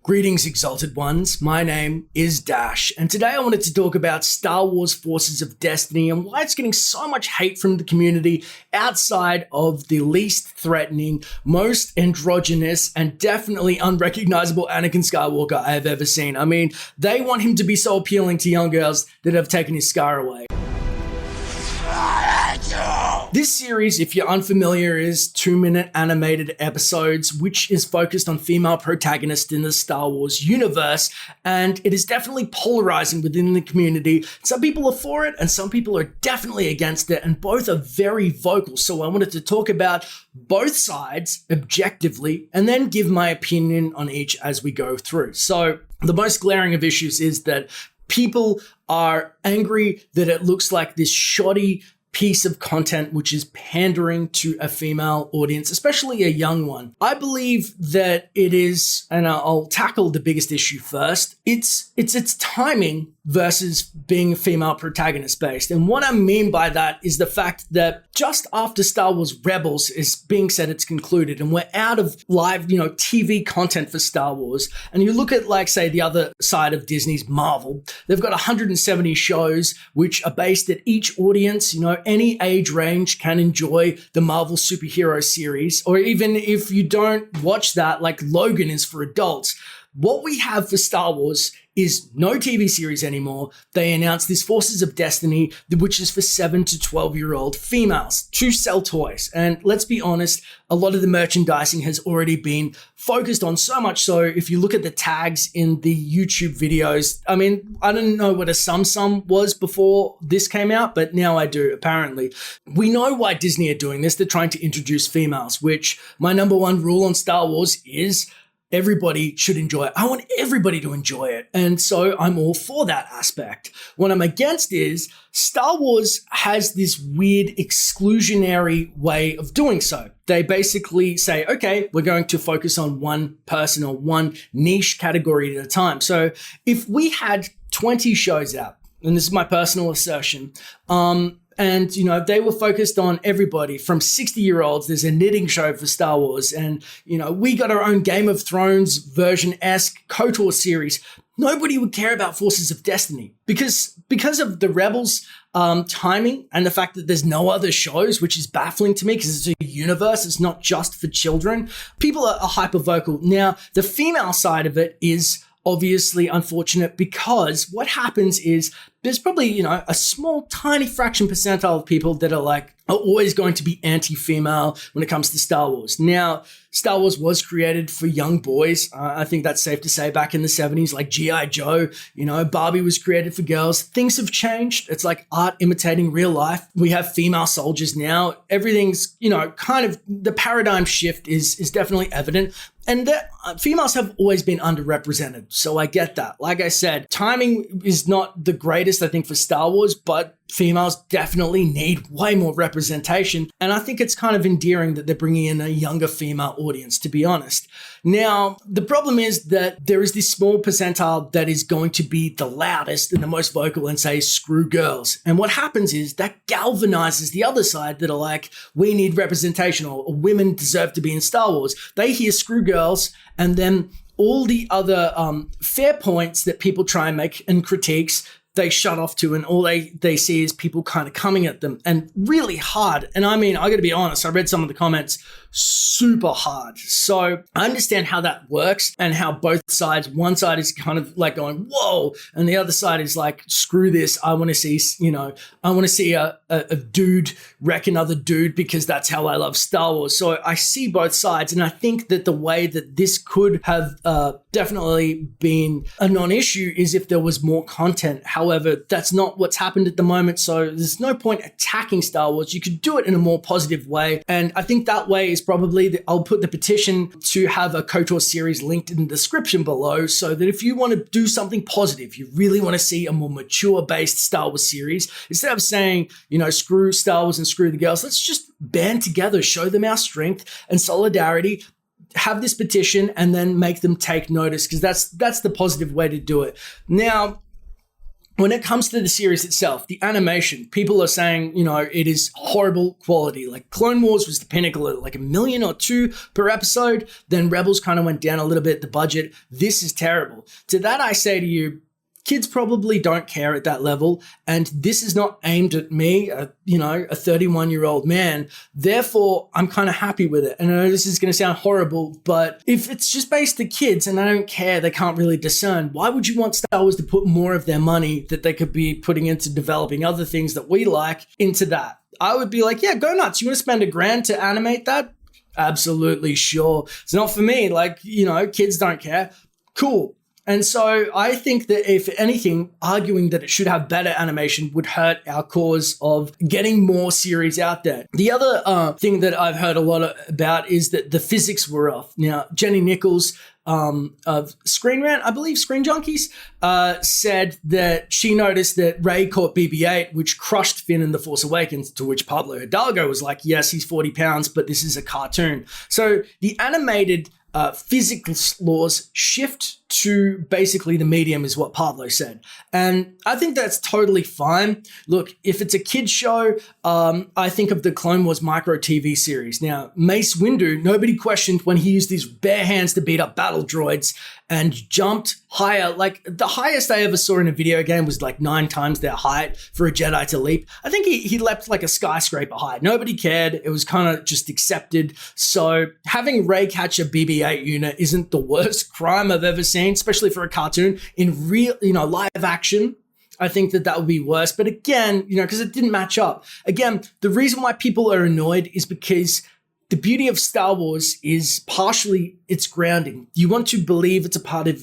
Greetings, exalted ones. My name is Dash, and today I wanted to talk about Star Wars Forces of Destiny and why it's getting so much hate from the community outside of the least threatening, most androgynous, and definitely unrecognizable Anakin Skywalker I have ever seen. I mean, they want him to be so appealing to young girls that have taken his scar away. This series, if you're unfamiliar, is 2-minute animated episodes, which is focused on female protagonists in the Star Wars universe, and it is definitely polarizing within the community. Some people are for it, and some people are definitely against it, and both are very vocal. So I wanted to talk about both sides objectively, and then give my opinion on each as we go through. So the most glaring of issues is that people are angry that it looks like this shoddy piece of content which is pandering to a female audience, especially a young one. I believe that it is, and I'll tackle the biggest issue first, it's its timing versus being female protagonist based. And what I mean by that is the fact that just after Star Wars Rebels is being said it's concluded and we're out of live, TV content for Star Wars, and you look at, like, say, the other side of Disney's Marvel, they've got 170 shows which are based at each audience, any age range can enjoy the Marvel superhero series, or even if you don't watch that, like Logan is for adults. What we have for Star Wars is no TV series anymore. They announced this Forces of Destiny, which is for 7 to 12-year-old females to sell toys. And let's be honest, a lot of the merchandising has already been focused on, so much so if you look at the tags in the YouTube videos. I mean, I didn't know what a sum was before this came out, but now I do, apparently. We know why Disney are doing this. They're trying to introduce females, which my number one rule on Star Wars is everybody should enjoy it. I want everybody to enjoy it. And so I'm all for that aspect. What I'm against is Star Wars has this weird exclusionary way of doing so. They basically say, okay, we're going to focus on one person or one niche category at a time. So if we had 20 shows out, and this is my personal assertion, and, they were focused on everybody from 60-year-olds. There's a knitting show for Star Wars. And, we got our own Game of Thrones version-esque KOTOR series. Nobody would care about Forces of Destiny because of the Rebels timing and the fact that there's no other shows, which is baffling to me because it's a universe. It's not just for children. People are hyper vocal. Now, the female side of it is obviously unfortunate because what happens is there's probably, a small, tiny fraction percentile of people that are always going to be anti-female when it comes to Star Wars. Now, Star Wars was created for young boys. I think that's safe to say. Back in the 70s, like G.I. Joe, Barbie was created for girls. Things have changed. It's like art imitating real life. We have female soldiers now. Everything's, kind of the paradigm shift is definitely evident. And females have always been underrepresented. So I get that. Like I said, timing is not the greatest, I think, for Star Wars, but females definitely need way more representation. And I think it's kind of endearing that they're bringing in a younger female audience, to be honest. Now, the problem is that there is this small percentile that is going to be the loudest and the most vocal and say, screw girls. And what happens is that galvanizes the other side that are like, we need representation, or women deserve to be in Star Wars. They hear screw girls, and then all the other fair points that people try and make and critiques, they shut off to, and all they see is people kind of coming at them and really hard. And I mean, I got to be honest, I read some of the comments, super hard. So I understand how that works and how both sides, one side is kind of like going, whoa, and the other side is like, screw this. I want to see, I want to see a dude wreck another dude because that's how I love Star Wars. So I see both sides. And I think that the way that this could have definitely been a non-issue is if there was more content. However, that's not what's happened at the moment. So there's no point attacking Star Wars. You could do it in a more positive way. And I think that way is probably, I'll put the petition to have a KOTOR series linked in the description below, so that if you want to do something positive, you really want to see a more mature based Star Wars series, instead of saying, screw Star Wars and screw the girls, let's just band together, show them our strength and solidarity, have this petition, and then make them take notice, because that's the positive way to do it. Now, when it comes to the series itself, the animation, people are saying, it is horrible quality. Like Clone Wars was the pinnacle at like $1 million or $2 million per episode. Then Rebels kind of went down a little bit, the budget. This is terrible. To that, I say to you, kids probably don't care at that level. And this is not aimed at me, a 31-year-old man. Therefore, I'm kind of happy with it. And I know this is going to sound horrible, but if it's just based to kids and I don't care, they can't really discern, why would you want Star Wars to put more of their money that they could be putting into developing other things that we like into that? I would be like, yeah, go nuts. You want to spend $1,000 to animate that? Absolutely sure. It's not for me. Like, kids don't care. Cool. And so I think that if anything, arguing that it should have better animation would hurt our cause of getting more series out there. The other thing that I've heard a lot about is that the physics were off. Now, Jenny Nichols of Screen Rant, I believe, Screen Junkies, said that she noticed that Rey caught BB-8, which crushed Finn in The Force Awakens, to which Pablo Hidalgo was like, yes, he's 40 pounds, but this is a cartoon. So the animated physical laws shift to basically the medium is what Pablo said. And I think that's totally fine. Look, if it's a kid's show, I think of the Clone Wars micro TV series. Now, Mace Windu, nobody questioned when he used his bare hands to beat up battle droids and jumped higher. Like the highest I ever saw in a video game was like 9 times their height for a Jedi to leap. I think he leapt like a skyscraper height. Nobody cared. It was kind of just accepted. So having Rey catch a BB-8 unit isn't the worst crime I've ever seen, especially for a cartoon. In real, live action, I think that would be worse. But again, because it didn't match up. Again, the reason why people are annoyed is because the beauty of Star Wars is partially its grounding. You want to believe it's a part of,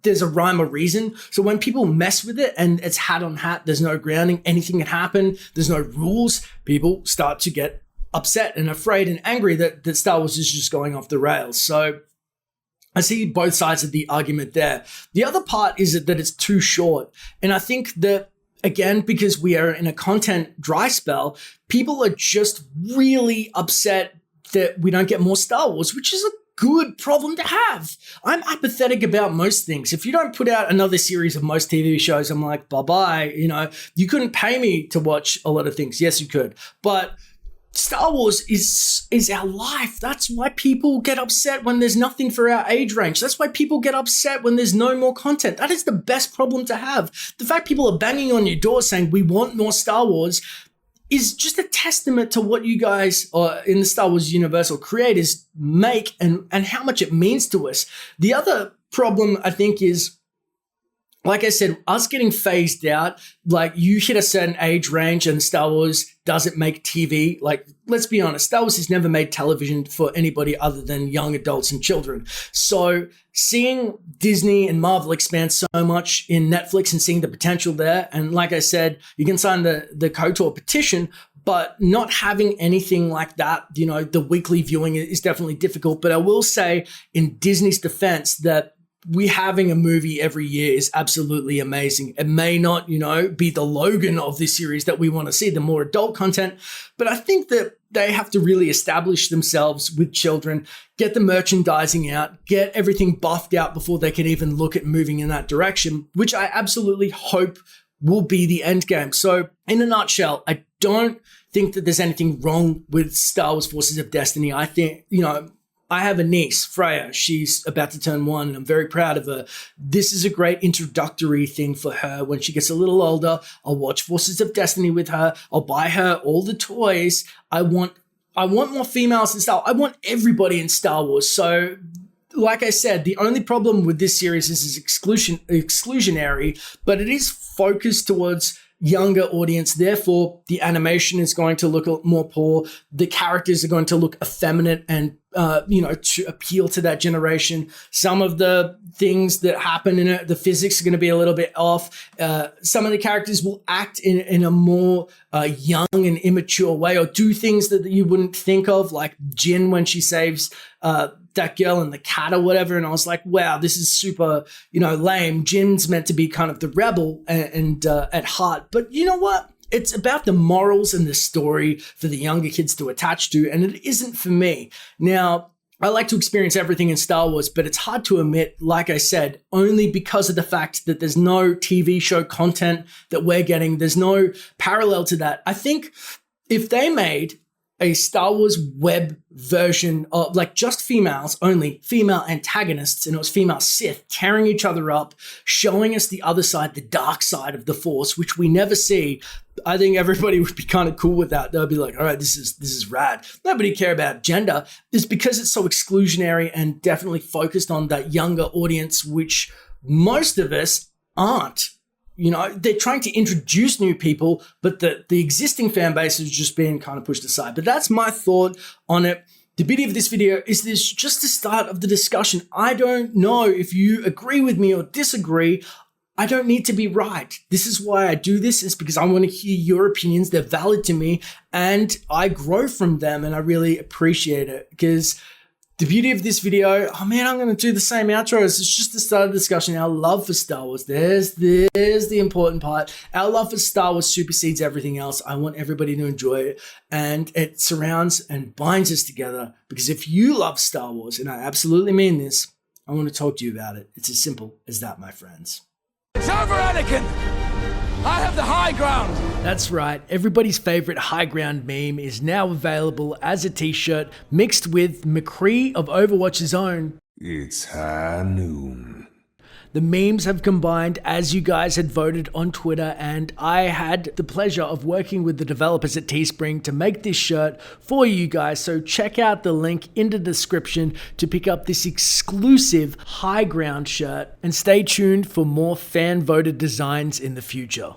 there's a rhyme or reason. So when people mess with it and it's hat on hat, there's no grounding, anything can happen, there's no rules, people start to get upset and afraid and angry that Star Wars is just going off the rails. So I see both sides of the argument there. The other part is that it's too short. And I think that, again, because we are in a content dry spell, people are just really upset that we don't get more Star Wars, which is a good problem to have. I'm apathetic about most things. If you don't put out another series of most TV shows, I'm like, bye-bye. You couldn't pay me to watch a lot of things. Yes, you could. But Star Wars is our life. That's why people get upset when there's nothing for our age range. That's why people get upset when there's no more content. That is the best problem to have. The fact people are banging on your door saying we want more Star Wars is just a testament to what you guys in the Star Wars universe or creators make and how much it means to us. The other problem, I think, is, like I said, us getting phased out, like you hit a certain age range and Star Wars doesn't make TV. Like, let's be honest, Star Wars has never made television for anybody other than young adults and children. So seeing Disney and Marvel expand so much in Netflix and seeing the potential there, and like I said, you can sign the KOTOR petition, but not having anything like that, the weekly viewing is definitely difficult. But I will say in Disney's defense that we having a movie every year is absolutely amazing. It may not, be the Logan of this series that we want to see, the more adult content, but I think that they have to really establish themselves with children, get the merchandising out, get everything buffed out before they can even look at moving in that direction, which I absolutely hope will be the end game. So in a nutshell, I don't think that there's anything wrong with Star Wars Forces of Destiny. I think, I have a niece, Freya. She's about to turn 1, and I'm very proud of her. This is a great introductory thing for her. When she gets a little older, I'll watch Forces of Destiny with her. I'll buy her all the toys. I want more females in Star Wars. I want everybody in Star Wars. So, like I said, the only problem with this series is it's exclusionary, but it is focused towards younger audience. Therefore, the animation is going to look more poor. The characters are going to look effeminate and, to appeal to that generation. Some of the things that happen in it, the physics are going to be a little bit off. Some of the characters will act in a more young and immature way or do things that you wouldn't think of, like Jin when she saves that girl and the cat or whatever. And I was like, wow, this is super, lame. Jin's meant to be kind of the rebel and at heart. But you know what? It's about the morals and the story for the younger kids to attach to, and it isn't for me. Now, I like to experience everything in Star Wars, but it's hard to admit, like I said, only because of the fact that there's no TV show content that we're getting. There's no parallel to that. I think if they made a Star Wars web version of like just females, only female antagonists, and it was female Sith tearing each other up, showing us the other side, the dark side of the Force, which we never see, I think everybody would be kind of cool with that. They'll be like, all right, this is rad. Nobody care about gender. It's because it's so exclusionary and definitely focused on that younger audience, which most of us aren't. You know, they're trying to introduce new people, but the existing fan base is just being kind of pushed aside. But that's my thought on it. The beauty of this video is this just the start of the discussion. I don't know if you agree with me or disagree. I don't need to be right. This is why I do this, is because I want to hear your opinions. They're valid to me and I grow from them, and I really appreciate it because the beauty of this video, oh man, I'm going to do the same outros. It's just the start of the discussion. Our love for Star Wars. There's the important part. Our love for Star Wars supersedes everything else. I want everybody to enjoy it. And it surrounds and binds us together. Because if you love Star Wars, and I absolutely mean this, I want to talk to you about it. It's as simple as that, my friends. It's over, Anakin! I have the high ground! That's right, everybody's favorite high ground meme is now available as a t-shirt mixed with McCree of Overwatch's own It's high noon. The memes have combined as you guys had voted on Twitter, and I had the pleasure of working with the developers at Teespring to make this shirt for you guys. So check out the link in the description to pick up this exclusive high ground shirt, and stay tuned for more fan voted designs in the future.